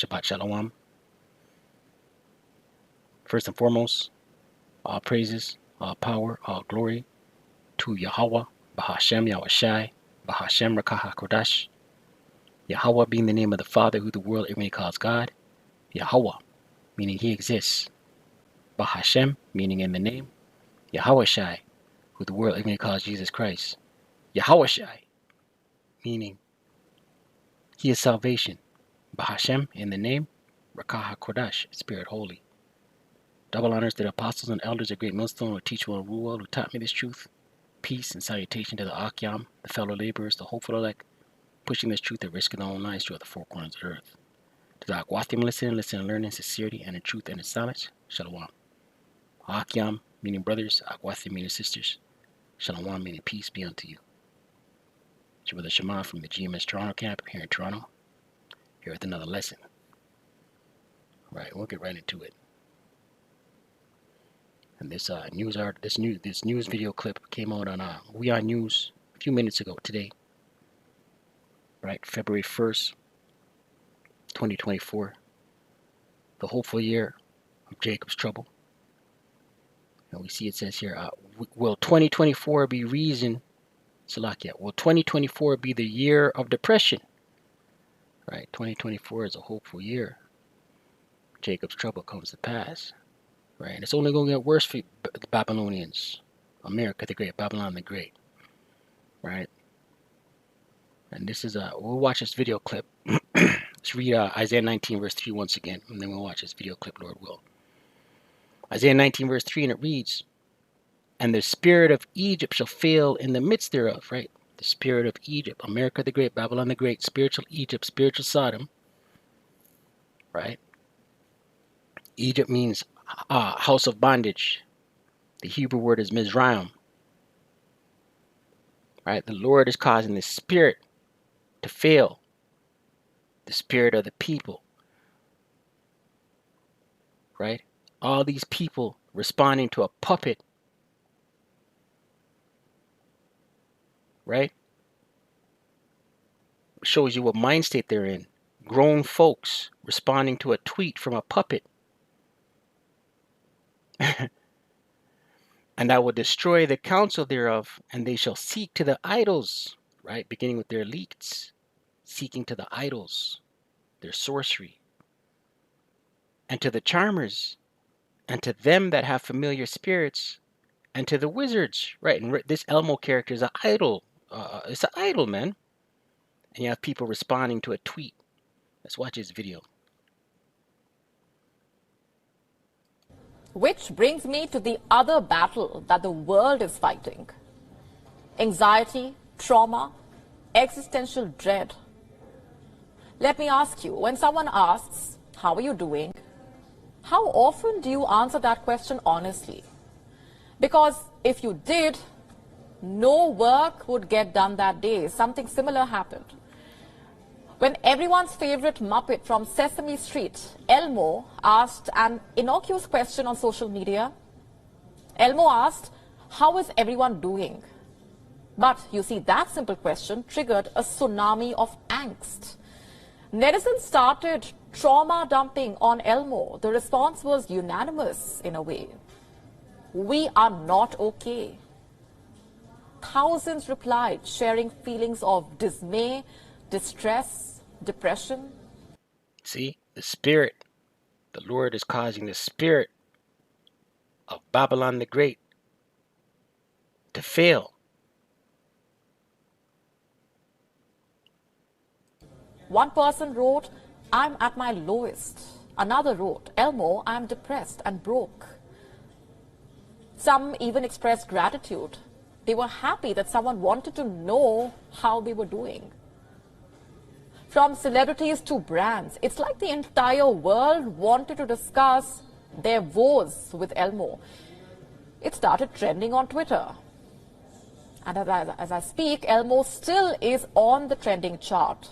Shabbat Shalom. First and foremost, all praises, all power, all glory to Yahweh, Bahashem Yahushai, Bahashem Rakah HaKodash. Yahweh being the name of the Father who the world everybody calls God. Yahweh, meaning He exists. Bahashem, meaning in the name. Yahushai, who the world everybody calls Jesus Christ. Yahushai, meaning He is salvation. Bahashem, in the name. Rakah HaKodash, Spirit Holy. Double honors to the apostles and elders of Great Millstone who teach well and rule well, who taught me this truth. Peace and salutation to the Akyam, the fellow laborers, the hopeful elect, pushing this truth at risk of their own lives throughout the four corners of the earth. To the Akwathim listening and learning sincerity and in truth and in silence, Shalom. Akyam meaning brothers, Akwathim meaning sisters. Shalom meaning peace be unto you. It's your brother Shema from the GMS Toronto camp here in Toronto, here with another lesson. Right, we'll get right into it. And this news video clip came out on We Are News a few minutes ago today. Right, February 1st, 2024. The hopeful year of Jacob's trouble. And we see it says here, will 2024 be reason, Salakia, will 2024 be the year of depression? Right, 2024 is a hopeful year. Jacob's trouble comes to pass. Right, and it's only going to get worse for the Babylonians. America the Great, Babylon the Great. Right? And this is we'll watch this video clip. Let's read Isaiah 19 verse 3 once again, and then we'll watch this video clip, Lord will. Isaiah 19 verse 3, and it reads, and the spirit of Egypt shall fail in the midst thereof. Right? The spirit of Egypt, America the Great, Babylon the Great, spiritual Egypt, spiritual Sodom. Right? Egypt means house of bondage. The Hebrew word is Mizraim. Right? The Lord is causing the spirit to fail. The spirit of the people. Right? All these people responding to a puppet. Right? Shows you what mind state they're in. Grown folks responding to a tweet from a puppet. And I will destroy the counsel thereof, and they shall seek to the idols, right? Beginning with their elites, seeking to the idols, their sorcery, and to the charmers, and to them that have familiar spirits, and to the wizards, right? And this Elmo character is an idol. It's an idol, man. And you have people responding to a tweet. Let's watch this video. Which brings me to the other battle that the world is fighting. Anxiety, trauma, existential dread. Let me ask you, when someone asks, how are you doing? How often do you answer that question honestly? Because if you did, no work would get done that day. Something similar happened. When everyone's favorite Muppet from Sesame Street, Elmo, asked an innocuous question on social media, Elmo asked, how is everyone doing? But you see, that simple question triggered a tsunami of angst. Netizens started trauma dumping on Elmo. The response was unanimous in a way. We are not okay. Thousands replied, sharing feelings of dismay, distress, depression. See, the spirit, the Lord is causing the spirit of Babylon the Great to fail. One person wrote, I'm at my lowest. Another wrote, Elmo, I'm depressed and broke. Some even expressed gratitude. They were happy that someone wanted to know how they were doing. From celebrities to brands, it's like the entire world wanted to discuss their woes with Elmo. It started trending on Twitter. And as I speak, Elmo still is on the trending chart.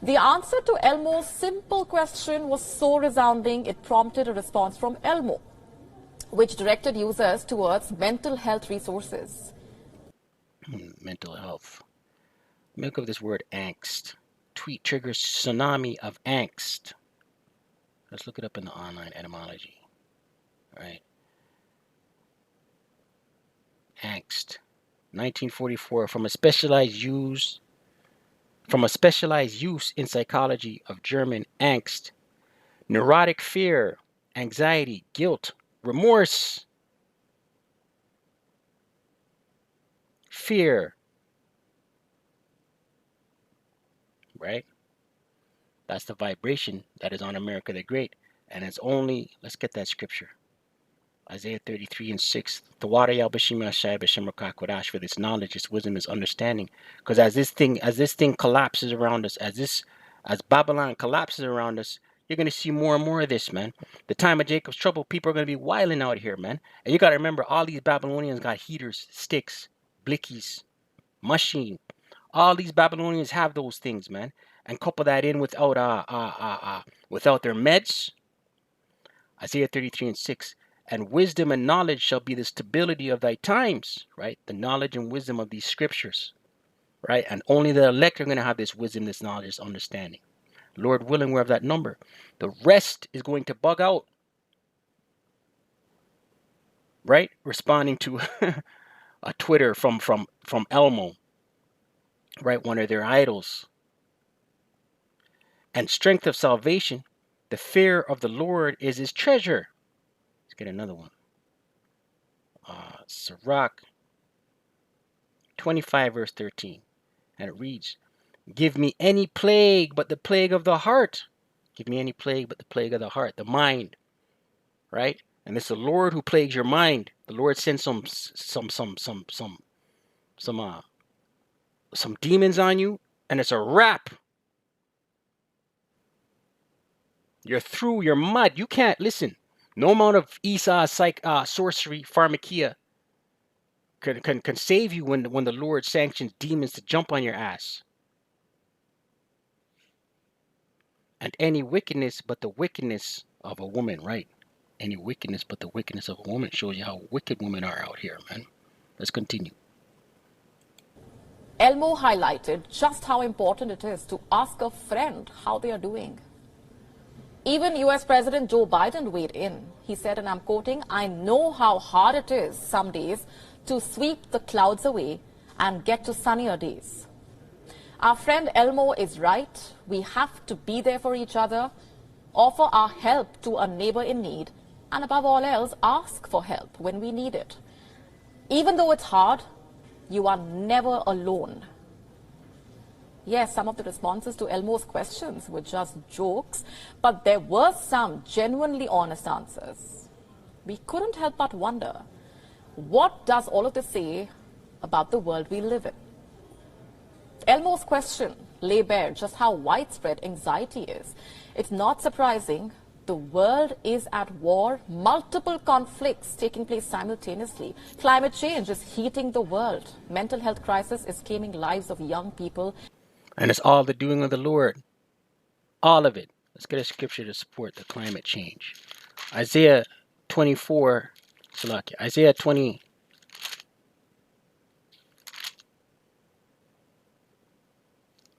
The answer to Elmo's simple question was so resounding, it prompted a response from Elmo, which directed users towards mental health resources. Mental health. Look at this word angst. Tweet triggers tsunami of angst. Let's look it up in the online etymology. All right. Angst. 1944. From a specialized use in psychology of German angst, neurotic fear, anxiety, guilt, remorse, fear, right? That's the vibration that is on America the Great. And it's only, let's get that scripture. Isaiah 33 and 6. The water for this knowledge, this wisdom, this understanding. Because as this thing collapses around us, as Babylon collapses around us, you're gonna see more and more of this, man. The time of Jacob's trouble, people are gonna be wilding out here, man. And you gotta remember, all these Babylonians got heaters, sticks, blickies, machine. All these Babylonians have those things, man. And couple that in without their meds. Isaiah 33 and 6. And wisdom and knowledge shall be the stability of thy times, right? The knowledge and wisdom of these scriptures, right? And only the elect are going to have this wisdom, this knowledge, this understanding. Lord willing, we're of that number. The rest is going to bug out, right? Responding to a Twitter from Elmo, right? One of their idols. And strength of salvation, the fear of the Lord is his treasure. Let's get another one. Sirach 25 verse 13. And it reads, give me any plague but the plague of the heart. Give me any plague but the plague of the heart, the mind, right? And it's the Lord who plagues your mind. The Lord sends some demons on you, and it's a wrap. You're through. You're mud. You can't listen. No amount of Esau's sorcery, pharmakia can save you when the Lord sanctions demons to jump on your ass. And any wickedness but the wickedness of a woman, right? Any wickedness but the wickedness of a woman shows you how wicked women are out here, man. Let's continue. Elmo highlighted just how important it is to ask a friend how they are doing. Even US President Joe Biden weighed in. He said, and I'm quoting, I know how hard it is some days to sweep the clouds away and get to sunnier days. Our friend Elmo is right. We have to be there for each other, offer our help to a neighbor in need, and above all else, ask for help when we need it. Even though it's hard, you are never alone. Yes, some of the responses to Elmo's questions were just jokes, but there were some genuinely honest answers. We couldn't help but wonder, what does all of this say about the world we live in? Elmo's question lay bare just how widespread anxiety is. It's not surprising. The world is at war, multiple conflicts taking place simultaneously. Climate change is heating the world. Mental health crisis is claiming lives of young people. And it's all the doing of the Lord. All of it. Let's get a scripture to support the climate change. Isaiah 24, Isaiah 20.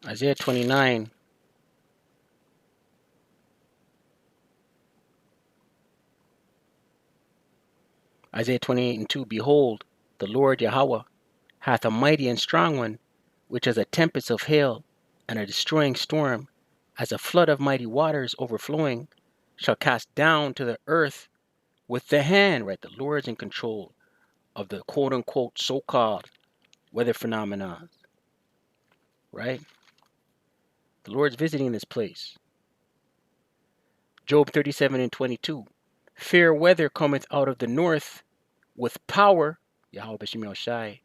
Isaiah 29. Isaiah 28 and 2. Behold, the Lord Yahweh hath a mighty and strong one, which is a tempest of hail and a destroying storm, as a flood of mighty waters overflowing, shall cast down to the earth with the hand, right? The Lord's in control of the quote-unquote so-called weather phenomena, right? The Lord's visiting this place. Job 37 and 22. Fair weather cometh out of the north with power, Yahweh B'Shem Shai,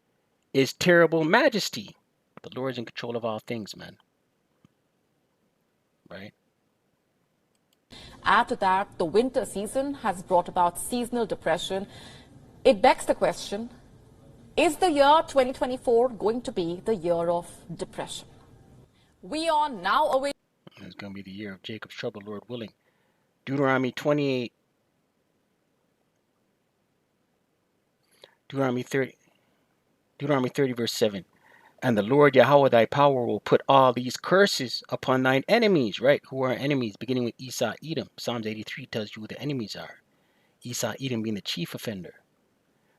is terrible majesty. The Lord's in control of all things, man. Right? Add to that, the winter season has brought about seasonal depression. It begs the question, is the year 2024 going to be the year of depression? We are now away. It's going to be the year of Jacob's trouble, Lord willing. Deuteronomy 28. Deuteronomy 30 verse 7. And the Lord Yahweh thy power will put all these curses upon thine enemies, right? Who are enemies? Beginning with Esau, Edom. Psalms 83 tells you who the enemies are. Esau, Edom being the chief offender.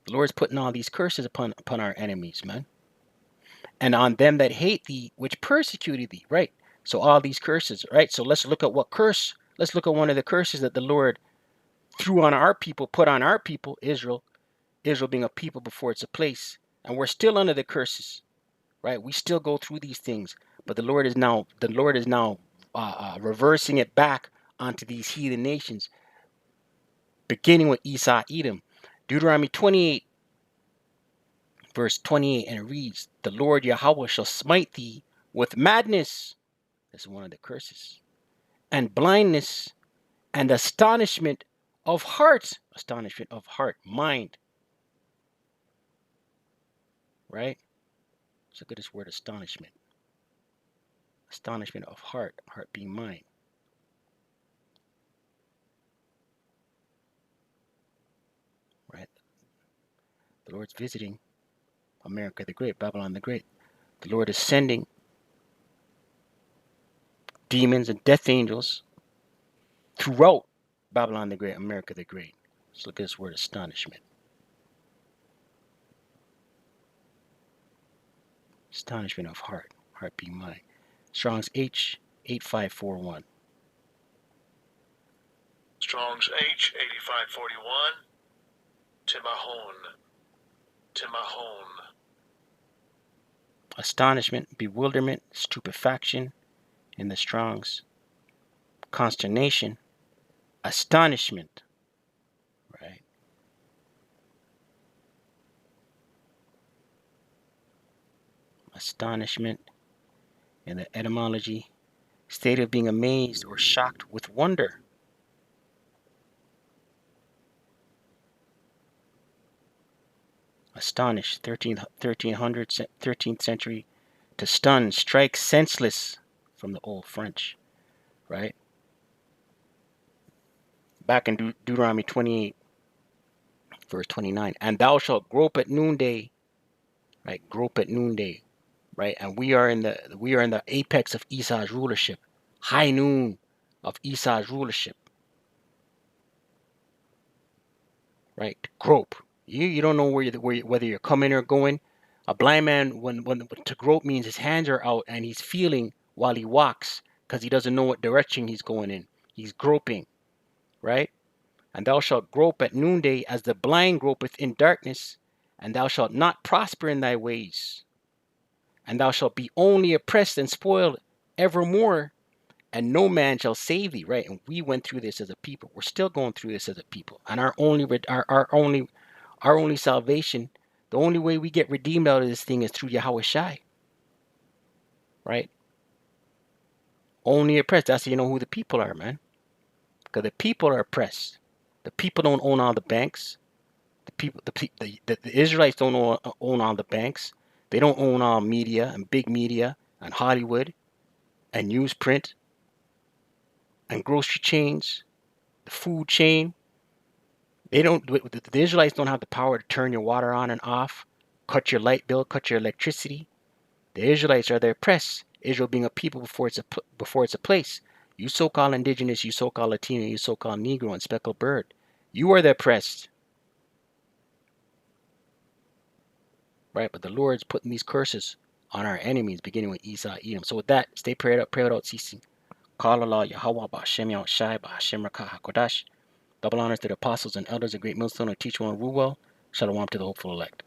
The Lord's putting all these curses upon our enemies, man. And on them that hate thee, which persecuted thee, right? So all these curses, right? So let's look at what curse. Let's look at one of the curses that the Lord threw on our people, put on our people, Israel. Israel being a people before it's a place. And we're still under the curses, right? We still go through these things, but the Lord is now reversing it back onto these heathen nations, beginning with Esau, Edom. Deuteronomy 28, verse 28, and it reads, the Lord Yahweh shall smite thee with madness. This is one of the curses. And blindness and astonishment of heart. Astonishment of heart, mind. Right? Let's look at this word astonishment. Astonishment of heart, heart being mind. Right? The Lord's visiting America the Great, Babylon the Great. The Lord is sending demons and death angels throughout Babylon the Great, America the Great. Let's look at this word astonishment. Astonishment of heart, heart being mind. Strong's H8541. Strong's H8541. Timahon. Astonishment, bewilderment, stupefaction in the Strong's. Consternation, astonishment, right? Astonishment in the etymology, state of being amazed or shocked with wonder. Astonished, 13th century, to stun, strike senseless, from the old French, right? Back in Deuteronomy 28, verse 29, and thou shalt grope at noonday, right? Grope at noonday, right? And we are in the apex of Esau's rulership, high noon of Esau's rulership, right? To grope. You don't know whether you're coming or going. A blind man, when to grope means his hands are out and he's feeling while he walks because he doesn't know what direction he's going in. He's groping, right? And thou shalt grope at noonday as the blind gropeth in darkness, and thou shalt not prosper in thy ways. And thou shalt be only oppressed and spoiled evermore, and no man shall save thee, right? And we went through this as a people. We're still going through this as a people. And our only salvation, the only way we get redeemed out of this thing is through Yahweh Shai, right? Only oppressed. That's how you know who the people are, man. Because the people are oppressed. The people don't own all the banks. The Israelites don't own all the banks. They don't own all media and big media and Hollywood and newsprint and grocery chains, the food chain. The Israelites don't have the power to turn your water on and off, cut your light bill, cut your electricity. The Israelites are the oppressed. Israel being a people before it's a place. You so-called indigenous, you so-called Latino, you so-called Negro and speckled bird. You are the oppressed. Right? But the Lord's putting these curses on our enemies, beginning with Esau, Edom. So with that, stay prayed up, pray without ceasing. Call Allah, Yahweh, Ba'ashem, Yahweh Shai, Ba'ashem, Rakah, HaKodash. Double honors to the apostles and elders, a great millstone, and teach one rule well. Shalom to the hopeful elect.